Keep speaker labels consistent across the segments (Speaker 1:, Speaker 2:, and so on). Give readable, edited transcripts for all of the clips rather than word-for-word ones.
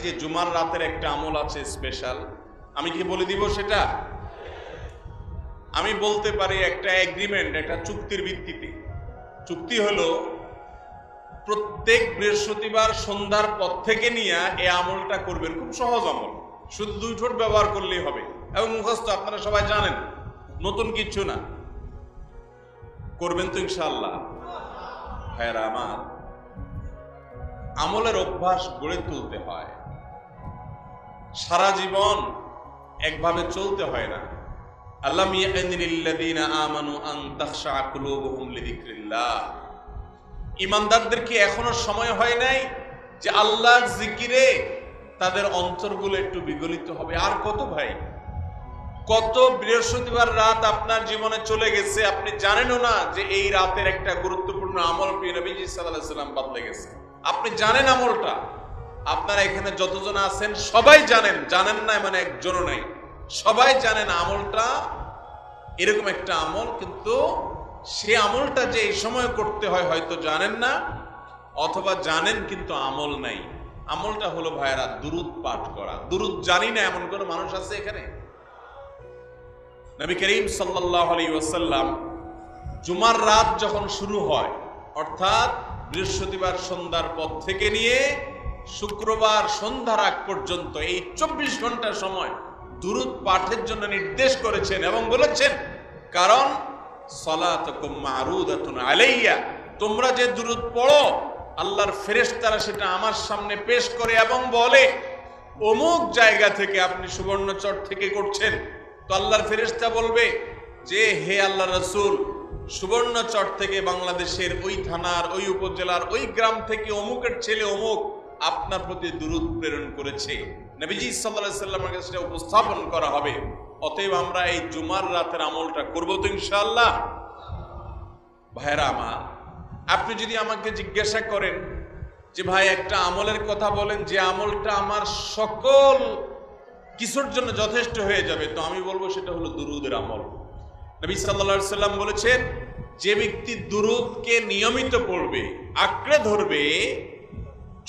Speaker 1: যে জুমার রাতের একটা আমল আছে স্পেশাল, আমি কি বলে দিব সেটা? আমি বলতে পারি একটা এগ্রিমেন্ট, একটা চুক্তির ভিত্তিতে। চুক্তি হলো প্রত্যেক বৃহস্পতিবার সন্ধ্যার পর থেকে নিয়ে এই আমলটা করবেন। খুব সহজ আমল, শুধু 2 ঠোঁট ব্যবহার করলেই হবে এবং মুখস্থ, আপনারা সবাই জানেন, নতুন কিছু না। করবেন তো ইনশাআল্লাহ? ভাইরা আমার, আমলের অভ্যাস গড়ে তুলতে হয়, সারা জীবন একভাবে চলতে হয় না। আল্লাম ইয়ানিল্লাযীনা আমানু আন তাখশা কুলুবুহুম লিযিকরিল্লাহ। ঈমানদারদের কি এখনো সময় হয় নাই যে আল্লাহর জিকিরে তাদের অন্তরগুলো একটু বিগলিত হবে? আর কত ভাই, কত বৃহস্পতিবার রাত আপনার জীবনে চলে গেছে, আপনি জানেনও না যে এই রাতের একটা গুরুত্বপূর্ণ আমল প্রিয় নবীজি সাল্লাল্লাহু আলাইহি ওয়াসাল্লাম বদলে গেছে। আপনি জানেন আমলটা, আপনারা এখানে যতজন আছেন সবাই জানেন, জানেন না মানে একজনও নাই, সবাই জানেন আমলটা এরকম একটা আমল, কিন্তু সে আমলটা যে এই সময় করতে হয় হয়তো জানেন না, অথবা জানেন কিন্তু আমল নাই। আমলটা হলো ভাইয়েরা দুরূদ পাঠ করা। দুরূদ জানি না এমন কোন মানুষ আছে এখানে? নবী করিম সাল্লাল্লাহু আলাইহি ওয়াসাল্লাম জুমার রাত যখন শুরু হয়, অর্থাৎ বৃহস্পতিবার সন্ধ্যার পর থেকে নিয়ে শুক্রবার সন্ধ্যার আগ পর্যন্ত এই 24 ঘন্টা সময় দুরূদ পাঠের জন্য নির্দেশ করেছেন এবং বলেছেন, কারণ সালাতুকুম মারুদাতুন আলাইয়া, তোমরা যে দুরূদ পড়ো আল্লাহর ফেরেশতারা সেটা আমার সামনে পেশ করে এবং বলে অমুক জায়গা থেকে আপনি সুবর্ণচর থেকে করছেন। তো আল্লাহর ফেরেশতা বলবে যে হে আল্লাহর রাসূল, সুবর্ণচর থেকে বাংলাদেশের ওই থানার ওই উপজেলার ওই গ্রাম থেকে অমুকের ছেলে অমুক আপনার প্রতি দুরূদ প্রেরণ করেছে। নবীজি সাল্লাল্লাহু আলাইহি ওয়াসাল্লামের কাছে সেটা উপস্থাপন করা হবে। অতএব আমরা এই জুমার রাতের আমলটা করব তো ইনশাআল্লাহ? ভাইরা আমার, আপনি যদি আমাকে জিজ্ঞাসা করেন যে ভাই একটা আমলের কথা বলেন যে আমলটা আমার সকল কিছুর জন্য যথেষ্ট হয়ে যাবে, তো আমি বলবো সেটা হলো দুরূদের আমল। নবী সাল্লাল্লাহু আলাইহি ওয়াসাল্লাম বলেছেন, যে ব্যক্তি দুরূদকে নিয়মিত পড়বে, আঁকড়ে ধরবে,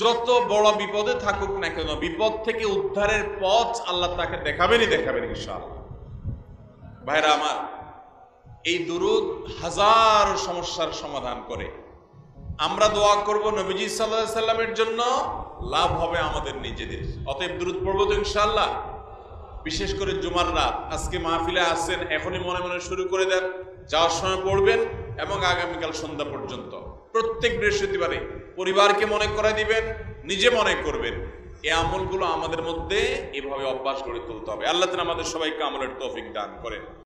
Speaker 1: যত বড় বিপদে থাকুক না কেন বিপদ থেকে উদ্ধারের পথ আল্লাহ তাকে দেখাবেনই দেখাবেন ইনশাআল্লাহ। ভাইরা আমার, এই দুরূদ হাজার সমস্যার সমাধান করে। আমরা দোয়া করব নবীজি সাল্লাল্লাহু আলাইহি ওয়াসাল্লামের জন্য, লাভ হবে আমাদের নিজেদের। অতএব দুরূদ পড়ব তো ইনশাআল্লাহ। বিশেষ করে জুমার রাত, আজকে মাহফিলে আসছেন, এখনই মনে মনে শুরু করে দেন, যাওয়ার সময় পড়বেন এবং আগামীকাল সন্ধ্যা পর্যন্ত প্রত্যেক বৃহস্পতিবারে পরিবারকে মনে করে দিবেন, নিজে মনে করবেন। এই আমলগুলো আমাদের মধ্যে এভাবে অভ্যাস গড়ে তুলতে হবে। আল্লাহ তাআলা আমাদের সবাইকে আমলের তৌফিক দান করেন।